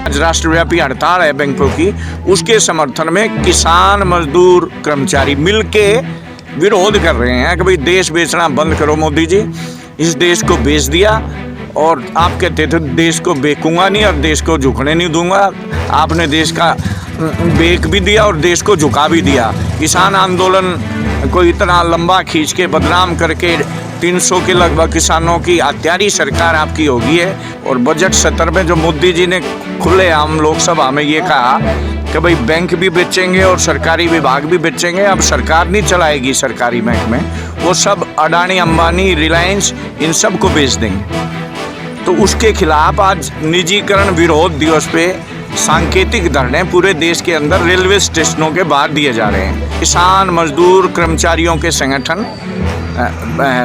आज राष्ट्रव्यापी हड़ताल है बैंकों की, उसके समर्थन में किसान मजदूर कर्मचारी मिलके विरोध कर रहे हैं कि भाई देश बेचना बंद करो मोदी जी। इस देश को बेच दिया और आप कहते थे देश को बेचूंगा नहीं और देश को झुकने नहीं दूंगा। आपने देश का बेच भी दिया और देश को झुका भी दिया। किसान आंदोलन को इतना लंबा खींच के बदनाम करके 300 के लगभग किसानों की हत्यारी सरकार आपकी होगी है। और बजट सत्र में जो मोदी जी ने खुलेआम लोकसभा में ये कहा कि भाई बैंक भी बेचेंगे और सरकारी विभाग भी बेचेंगे, अब सरकार नहीं चलाएगी सरकारी महकमे, वो सब अडानी अंबानी रिलायंस इन सब को बेच देंगे। तो उसके खिलाफ आज निजीकरण विरोध दिवस पे सांकेतिक धरने पूरे देश के अंदर रेलवे स्टेशनों के बाहर दिए जा रहे हैं। किसान मजदूर कर्मचारियों के संगठन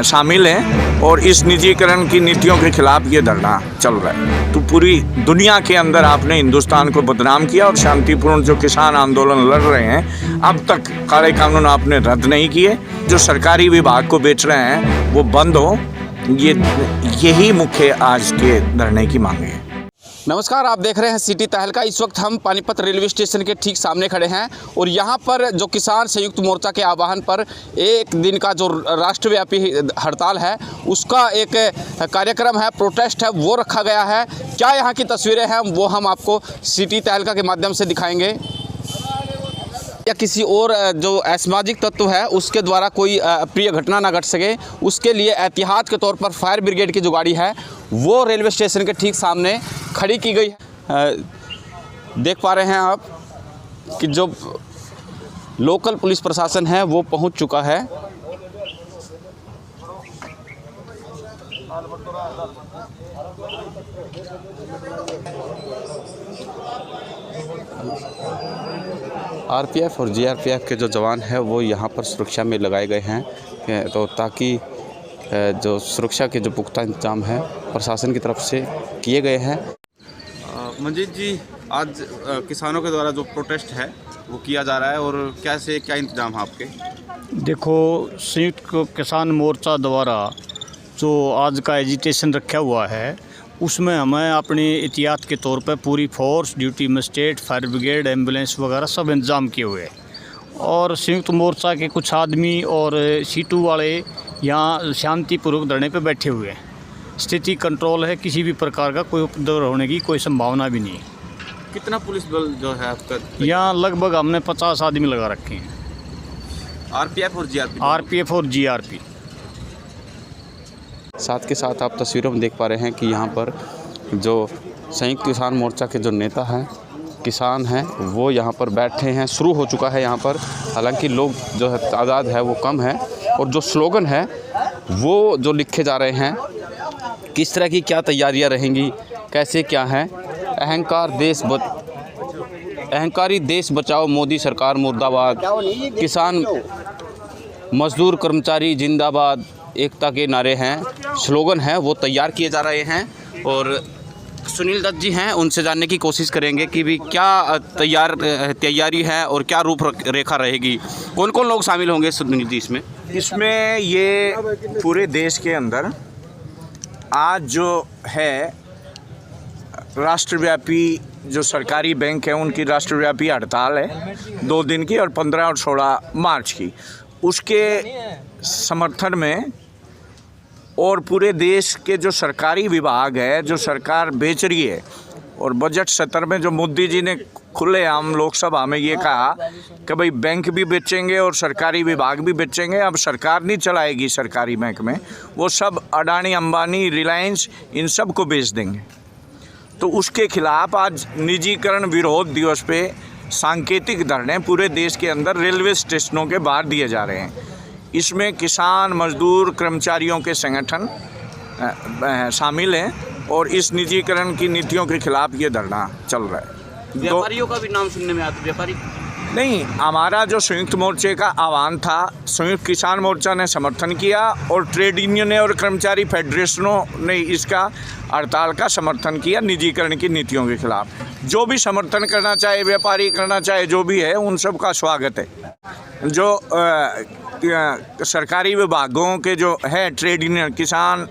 शामिल हैं और इस निजीकरण की नीतियों के खिलाफ ये धरना चल रहा है। तो पूरी दुनिया के अंदर आपने हिंदुस्तान को बदनाम किया और शांतिपूर्ण जो किसान आंदोलन लड़ रहे हैं, अब तक काले कानून आपने रद्द नहीं किए। जो सरकारी विभाग को बेच रहे हैं वो बंद हो, यही मुख्य आज के धरने की मांग है। नमस्कार, आप देख रहे हैं सिटी तहलका। इस वक्त हम पानीपत रेलवे स्टेशन के ठीक सामने खड़े हैं और यहाँ पर जो किसान संयुक्त मोर्चा के आह्वान पर एक दिन का जो राष्ट्रव्यापी हड़ताल है उसका एक कार्यक्रम है, प्रोटेस्ट है, वो रखा गया है। क्या यहाँ की तस्वीरें हैं वो हम आपको सिटी तहलका के माध्यम से दिखाएंगे। या किसी और जो असामाजिक तत्व है उसके द्वारा कोई अप्रिय घटना ना घट सके, उसके लिए एहतियात के तौर पर फायर ब्रिगेड की जो गाड़ी है वो रेलवे स्टेशन के ठीक सामने खड़ी की गई है। देख पा रहे हैं आप कि जो लोकल पुलिस प्रशासन है वो पहुंच चुका है। आरपीएफ और जीआरपीएफ के जो जवान हैं वो यहाँ पर सुरक्षा में लगाए गए हैं, तो ताकि जो सुरक्षा के जो पुख्ता इंतजाम है प्रशासन की तरफ से किए गए हैं। मंजीत जी, आज किसानों के द्वारा जो प्रोटेस्ट है वो किया जा रहा है और क्या इंतजाम है आपके? देखो, संयुक्त किसान मोर्चा द्वारा जो आज का एजिटेशन रखा हुआ है उसमें हमें अपनी एहतियात के तौर पर पूरी force, duty magistrate, fire brigade, ambulance वगैरह सब इंतज़ाम किए हुए हैं। और संयुक्त मोर्चा के कुछ आदमी और सीटू वाले यहाँ शांतिपूर्वक धरने पे बैठे हुए हैं। स्थिति कंट्रोल है, किसी भी प्रकार का कोई उपद्रव होने की कोई संभावना भी नहीं है। कितना पुलिस बल जो है आपका? यहाँ लगभग हमने 50 आदमी लगा रखे हैं। आरपीएफ और जीआरपी? आरपीएफ और जीआरपी। साथ के साथ आप तस्वीरों में देख पा रहे हैं कि यहाँ पर जो संयुक्त किसान मोर्चा के जो नेता हैं, किसान हैं, वो यहाँ पर बैठे हैं। शुरू हो चुका है यहाँ पर, हालांकि लोग जो है तादाद है वो कम है और जो स्लोगन है वो जो लिखे जा रहे हैं, किस तरह की क्या तैयारियां रहेंगी, कैसे क्या है। अहंकारी देश बचाओ, मोदी सरकार मुर्दाबाद, किसान मजदूर कर्मचारी जिंदाबाद, एकता के नारे हैं, स्लोगन हैं, वो तैयार किए जा रहे हैं। और सुनील दत्त जी हैं, उनसे जानने की कोशिश करेंगे कि भी क्या तैयारी है और क्या रूपरेखा रहेगी। कौन कौन लोग शामिल होंगे सुनील जी इसमें? इसमें ये पूरे देश के अंदर आज जो है राष्ट्रव्यापी जो सरकारी बैंक है उनकी राष्ट्रव्यापी हड़ताल है 2 दिन की और 15 और 16 मार्च की। उसके समर्थन में और पूरे देश के जो सरकारी विभाग है, जो सरकार बेच रही है, और बजट सत्र में जो मोदी जी ने खुलेआम लोकसभा में ये कहा कि भाई बैंक भी बेचेंगे और सरकारी विभाग भी बेचेंगे, अब सरकार नहीं चलाएगी सरकारी महकमे, वो सब अडानी अंबानी रिलायंस इन सब को बेच देंगे। तो उसके खिलाफ आज निजीकरण विरोध दिवस पे सांकेतिक धरने पूरे देश के अंदर रेलवे स्टेशनों के बाहर दिए जा रहे हैं। इसमें किसान मजदूर कर्मचारियों के संगठन शामिल हैं और इस निजीकरण की नीतियों के खिलाफ ये धरना चल रहा है। व्यापारियों का भी नाम सुनने में आता है। व्यापारी नहीं, हमारा जो संयुक्त मोर्चे का आह्वान था, संयुक्त किसान मोर्चा ने समर्थन किया और ट्रेड यूनियन और कर्मचारी फेडरेशनों ने इसका हड़ताल का समर्थन किया निजीकरण की नीतियों के खिलाफ। जो भी समर्थन करना चाहे, व्यापारी करना चाहे, जो भी है, उन सब का स्वागत है। जो सरकारी विभागों के जो है ट्रेड यूनियन, किसान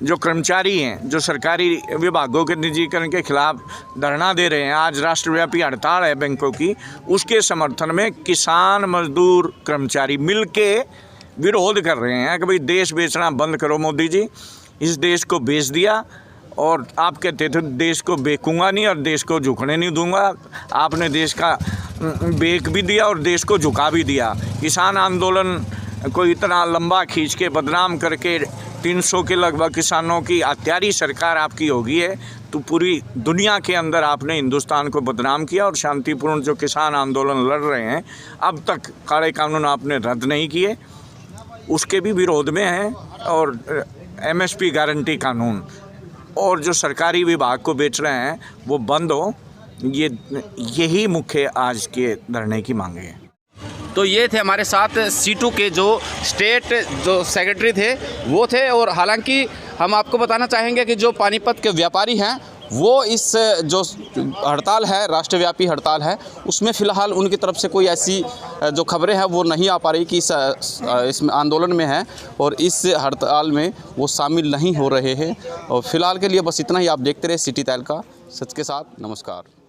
जो कर्मचारी हैं, जो सरकारी विभागों के निजीकरण के खिलाफ धरना दे रहे हैं, आज राष्ट्रव्यापी हड़ताल है बैंकों की, उसके समर्थन में किसान, मजदूर, कर्मचारी मिलके विरोध कर रहे हैं कि भाई देश बेचना बंद करो मोदी जी। इस देश को बेच दिया और आप कहते थे देश को बेचूंगा नहीं और देश को झुकने नहीं दूंगा। आपने देश का बेच भी दिया और देश को झुका भी दिया। किसान आंदोलन को इतना लंबा खींच के बदनाम करके 300 के लगभग किसानों की हत्यारी सरकार आपकी होगी है, तो पूरी दुनिया के अंदर आपने हिंदुस्तान को बदनाम किया। और शांतिपूर्ण जो किसान आंदोलन लड़ रहे हैं, अब तक काले कानून आपने रद्द नहीं किए, उसके भी विरोध में हैं। और MSP गारंटी कानून और जो सरकारी विभाग को बेच रहे हैं वो बंद हो, यही मुख्य आज के धरने की मांगे हैं। तो ये थे हमारे साथ C2 के जो स्टेट जो सेक्रेटरी थे वो थे। और हालांकि हम आपको बताना चाहेंगे कि जो पानीपत के व्यापारी हैं वो इस जो हड़ताल है, राष्ट्रव्यापी हड़ताल है, उसमें फ़िलहाल उनकी तरफ से कोई ऐसी जो खबरें हैं वो नहीं आ पा रही कि इसमें आंदोलन में है और इस हड़ताल में वो शामिल नहीं हो रहे हैं। और फ़िलहाल के लिए बस इतना ही। आप देखते रहे सिटी तहलका, सच के साथ। नमस्कार।